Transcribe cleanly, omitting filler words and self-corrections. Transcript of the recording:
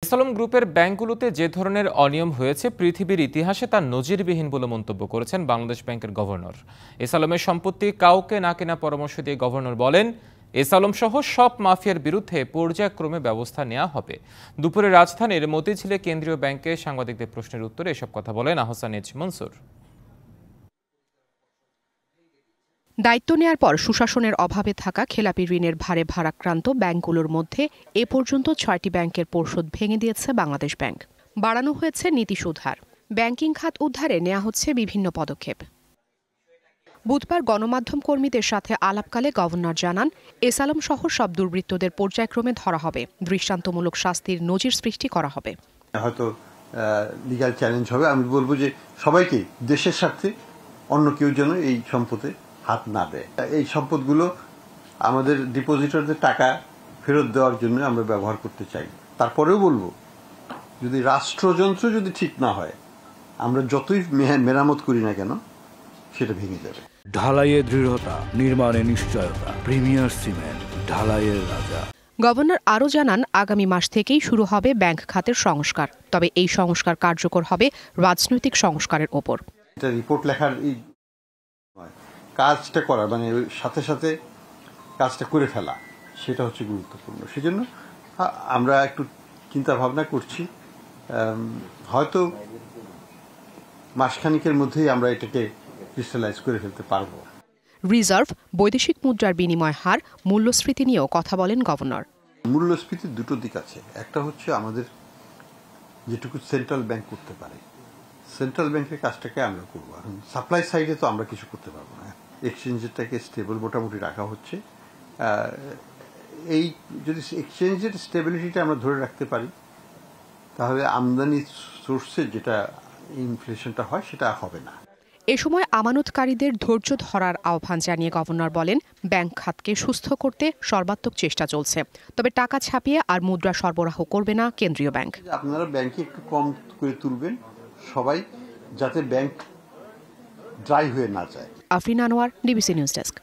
এসালম গ্রুপের ব্যাংকগুলোতে যে ধরনের অনিয়ম হয়েছে পৃথিবীর ইতিহাসে তা নজিরবিহীন বলে মন্তব্য করেছেন বাংলাদেশ ব্যাংকের গভর্নর। এসালমের সম্পত্তি কাউকে না কেনা পরামর্শ দিয়ে গভর্নর বলেন, এসালম সহ সব মাফিয়ার বিরুদ্ধে পর্যায়ক্রমে ব্যবস্থা নেওয়া হবে। দুপুরে রাজধানীর মতিঝিলে কেন্দ্রীয় ব্যাংকে সাংবাদিকদের প্রশ্নের উত্তরে এসব কথা বলেন আহসান এজ মনসুর। দায়িত্ব নেয়ার পর সুশাসনের অভাবে থাকা খেলাপি ঋণের ভারে ভারাক্রান্ত ব্যাংকগুলোর মধ্যে এ পর্যন্ত ৬টি ব্যাংকের পরিশোধ ভেঙে দিয়েছে বাংলাদেশ ব্যাংক। বাড়ানো হয়েছে নীতি সুধার। ব্যাংকিং খাত উদ্ধারে নেওয়া হচ্ছে বিভিন্ন পদক্ষেপ। বুধবার গণমাধ্যম কর্মীদের সাথে আলাপকালে গভর্নর জানান, এসালম সহ সব দুর্বৃত্তদের পর্যায়ক্রমে ধরা হবে, দৃষ্টান্তমূলক শাস্তির নজির সৃষ্টি করা হবে। হয়তো লিগ্যাল চ্যালেঞ্জ হবে। আমি বলবো যে সবাইকে দেশের স্বার্থে অন্য কেউ যেন এই সম্পদে হাত না দেয়। এই সম্পদগুলো আমাদের ডিপোজিটরদের টাকা ফেরত দেওয়ার জন্য আমরা ব্যবহার করতে চাই। তারপরেও বলবো, যদি রাষ্ট্রযন্ত্র যদি ঠিক না হয়, আমরা যতই মেরামত করি না কেন সেটা ভেঙে যাবে। ঢালাইয়ের দৃঢ়তা, নির্মাণে নিশ্চয়তা, প্রিমিয়ার সিমেন্ট, ঢালাইয়ের রাজা। গভর্নর আরও জানান, আগামী মাস থেকেই শুরু হবে ব্যাংক খাতের সংস্কার। তবে এই সংস্কার কার্যকর হবে রাজনৈতিক সংস্কারের ওপর। এটা রিপোর্ট লেখার কাজটা করা, মানে সাথে সাথে কাজটা করে ফেলা, সেটা হচ্ছে গুরুত্বপূর্ণ। সেজন্য আমরা একটু চিন্তা ভাবনা করছি, হয়তো মাসখানিকের মধ্যেই আমরা এটাকে ক্রিস্টালাইজ করে ফেলতে পারবো। রিজার্ভ, বৈদেশিক মুদ্রার বিনিময় হার, মূল্যস্ফীতি নিয়েও কথা বলেন গভর্নর। মূল্যস্ফীতির দুটো দিক আছে। একটা হচ্ছে আমাদের যেটুকু সেন্ট্রাল ব্যাংক করতে পারে, সেন্ট্রাল ব্যাংকের কাজটাকে আমরা করবো। এখন সাপ্লাই সাইডে তো আমরা কিছু করতে পারবো না। এক্সচেঞ্জেরটাকে স্টেবল মোটামুটি রাখা হচ্ছে। এই যদি এক্সচেঞ্জের স্টেবিলিটিটা আমরা ধরে রাখতে পারি, তাহলে আমদানি সোর্সের যেটা ইনফ্লেশনটা হয় সেটা হবে না। এ সময় আমানতকারীদের ধৈর্য ধরার আহ্বান জানিয়ে গভর্নর বলেন, ব্যাংক খাতকে সুস্থ করতে সর্বাত্মক চেষ্টা চলছে। তবে টাকা ছাপিয়ে আর মুদ্রা সরবরাহ করবে না কেন্দ্রীয় ব্যাংক। আপনারা ব্যাংকে একটু কম করে তুলবেন সবাই, যাতে ব্যাংক ড্রাই হয়ে না যায়। Afrin Anwar, DBC news desk.